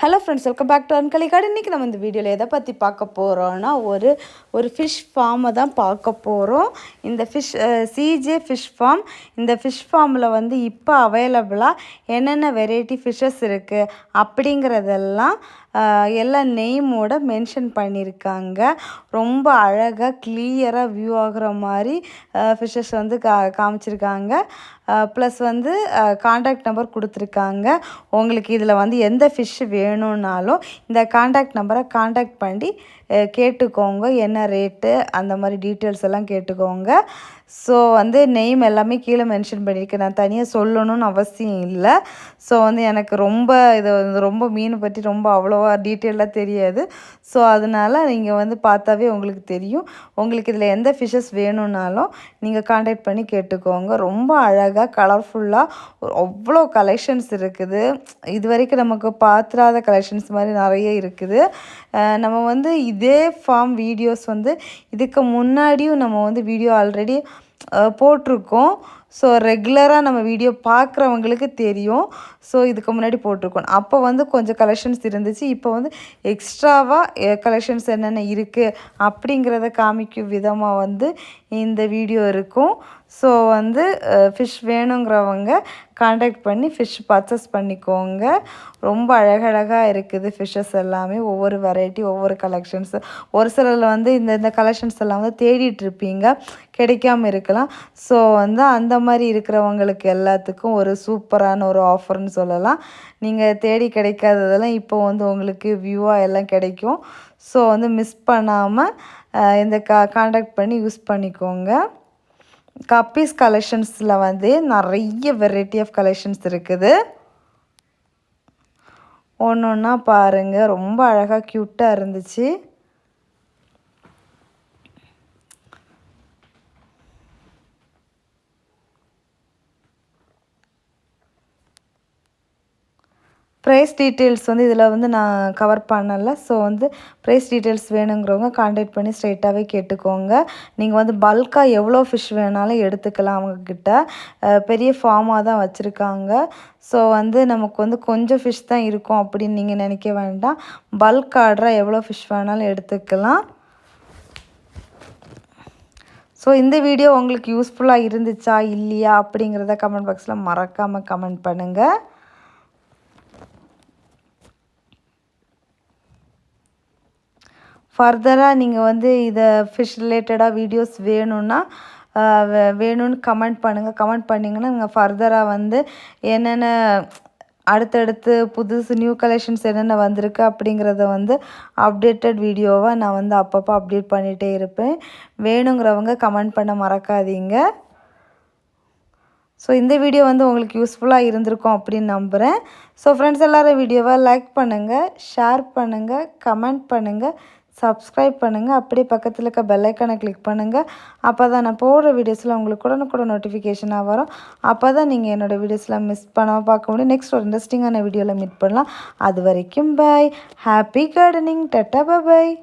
Hello friends, welcome back to Ankali garden. இன்றைக்கி நம்ம இந்த வீடியோவில் எதை பற்றி பார்க்க போகிறோன்னா ஒரு ஃபிஷ் ஃபார்மை தான் பார்க்க போகிறோம். இந்த சிஜே ஃபிஷ் ஃபார்ம். இந்த ஃபிஷ் ஃபார்மில் இப்போ அவைலபிளாக என்னென்ன வெரைட்டி ஃபிஷ்ஷஸ் இருக்குது அப்படிங்கிறதெல்லாம் எல்லா நெய்மோட மென்ஷன் பண்ணியிருக்காங்க. ரொம்ப அழகாக கிளியராக வியூ ஆகிற மாதிரி ஃபிஷ்ஷஸ் காமிச்சிருக்காங்க. ப்ளஸ் காண்டாக்ட் நம்பர் கொடுத்துருக்காங்க. உங்களுக்கு இதில் எந்த ஃபிஷ் வேணும்னாலும் இந்த காண்டாக்ட் நம்பரை காண்டாக்ட் பண்ணி கேட்டுக்கோங்க. என்ன ரேட்டு அந்த மாதிரி டீட்டெயில்ஸ் எல்லாம் கேட்டுக்கோங்க. ஸோ நெய்ம் எல்லாமே கீழே மென்ஷன் பண்ணியிருக்கேன். நான் தனியாக சொல்லணும்னு அவசியம் இல்லை. ஸோ எனக்கு ரொம்ப மீனை பற்றி ரொம்ப அவ்வளோவா டீட்டெயிலாக தெரியாது. ஸோ அதனால் நீங்கள் பார்த்தாவே உங்களுக்கு தெரியும். உங்களுக்கு இதில் எந்த ஃபிஷ்ஷஸ் வேணும்னாலும் நீங்கள் காண்டாக்ட் பண்ணி கேட்டுக்கோங்க. ரொம்ப அழகாக கலர்ஃபுல்லாக அவ்வளோ கலெக்ஷன்ஸ் இருக்குது. இது வரைக்கும் நமக்கு பார்த்துராத கலெக்ஷன்ஸ் மாதிரி நிறைய இருக்குது. நம்ம இதே ஃபார்ம் வீடியோஸ் இதுக்கு முன்னாடியும் நம்ம வீடியோ ஆல்ரெடி போட்டிருக்கோம். ஸோ ரெகுலராக நம்ம வீடியோ பார்க்குறவங்களுக்கு தெரியும். ஸோ இதுக்கு முன்னாடி போட்டிருக்கோம். அப்போ கொஞ்சம் கலெக்ஷன்ஸ் இருந்துச்சு. இப்போ எக்ஸ்ட்ராவாக கலெக்ஷன்ஸ் என்னென்ன இருக்குது அப்படிங்கிறத காமிக்கும் விதமாக இந்த வீடியோ இருக்கும். ஸோ ஃபிஷ் வேணுங்கிறவங்க காண்டாக்ட் பண்ணி ஃபிஷ் பர்ச்சேஸ் பண்ணிக்கோங்க. ரொம்ப அழகழகாக இருக்குது ஃபிஷ்ஷஸ் எல்லாமே. ஒவ்வொரு வெரைட்டி, ஒவ்வொரு கலெக்ஷன்ஸு. ஒரு சிலரில் இந்த கலெக்ஷன்ஸ் எல்லாம் தேடிட்டுருப்பீங்க, கிடைக்காம இருக்கலாம். ஸோ அந்த மாதிரி இருக்கிறவங்களுக்கு எல்லாத்துக்கும் ஒரு சூப்பரான ஒரு ஆஃபர்னு சொல்லலாம். நீங்கள் தேடி கிடைக்காததெல்லாம் இப்போ உங்களுக்கு வியூவாக எல்லாம் கிடைக்கும். ஸோ மிஸ் பண்ணாமல் இந்த காண்டாக்ட் பண்ணி யூஸ் பண்ணிக்கோங்க. கப்பீஸ் கலெக்ஷன்ஸில் நிறைய வெரைட்டி ஆஃப் கலெக்ஷன்ஸ் இருக்குது. ஒன்று ஒன்றா பாருங்கள். ரொம்ப அழகாக க்யூட்டாக இருந்துச்சு. ப்ரைஸ் டீட்டெயில்ஸ் இதில் நான் கவர் பண்ணலை. ஸோ ப்ரைஸ் டீட்டெயில்ஸ் வேணுங்கிறவங்க காண்டாக்ட் பண்ணி ஸ்ட்ரைட்டாகவே கேட்டுக்கோங்க. நீங்கள் பல்காக எவ்வளோ ஃபிஷ் வேணாலும் எடுத்துக்கலாம். அவங்கக்கிட்ட பெரிய ஃபார்மாக தான் வச்சுருக்காங்க. ஸோ நமக்கு கொஞ்சம் ஃபிஷ் தான் இருக்கும் அப்படின்னு நீங்கள் நினைக்க வேண்டாம். பல்க் ஆர்டராக எவ்வளோ ஃபிஷ் வேணாலும் எடுத்துக்கலாம். ஸோ இந்த வீடியோ உங்களுக்கு யூஸ்ஃபுல்லாக இருந்துச்சா இல்லையா அப்படிங்கிறத கமெண்ட் பாக்ஸில் மறக்காமல் கமெண்ட் பண்ணுங்கள். ஃபர்தராக நீங்கள் இதை ஃபிஷ் ரிலேட்டடாக வீடியோஸ் வேணும்னு கமெண்ட் பண்ணுங்கள். கமெண்ட் பண்ணிங்கன்னா நீங்கள் ஃபர்தராக என்னென்ன அடுத்தடுத்து புதுசு நியூ கலெக்ஷன்ஸ் என்னென்ன வந்திருக்கு அப்படிங்கிறத அப்டேட்டட் வீடியோவாக நான் அப்பப்போ அப்டேட் பண்ணிகிட்டே இருப்பேன். வேணுங்கிறவங்க கமெண்ட் பண்ண மறக்காதீங்க. ஸோ இந்த வீடியோ உங்களுக்கு யூஸ்ஃபுல்லாக இருந்திருக்கும் அப்படின்னு நம்புகிறேன். ஸோ ஃப்ரெண்ட்ஸ், எல்லோரும் வீடியோவை லைக் பண்ணுங்கள், ஷேர் பண்ணுங்கள், கமெண்ட் பண்ணுங்கள், சப்ஸ்கிரைப் பண்ணுங்கள். அப்படியே பக்கத்தில் இருக்க பெல் ஐக்கானை கிளிக் பண்ணுங்கள். அப்போ தான் நான் போடுற வீடியோஸில் உங்களுக்கு உடனுக்குடன் நோட்டிஃபிகேஷனாக வரும். அப்போ தான் நீங்கள் என்னோடய வீடியோஸ்லாம் மிஸ் பண்ணாமல் பார்க்க முடியும். நெக்ஸ்ட் ஒரு இன்ட்ரெஸ்டிங்கான வீடியோவில் மீட் பண்ணலாம். அது வரைக்கும் பாய். Happy gardening. டட்டா பாய்.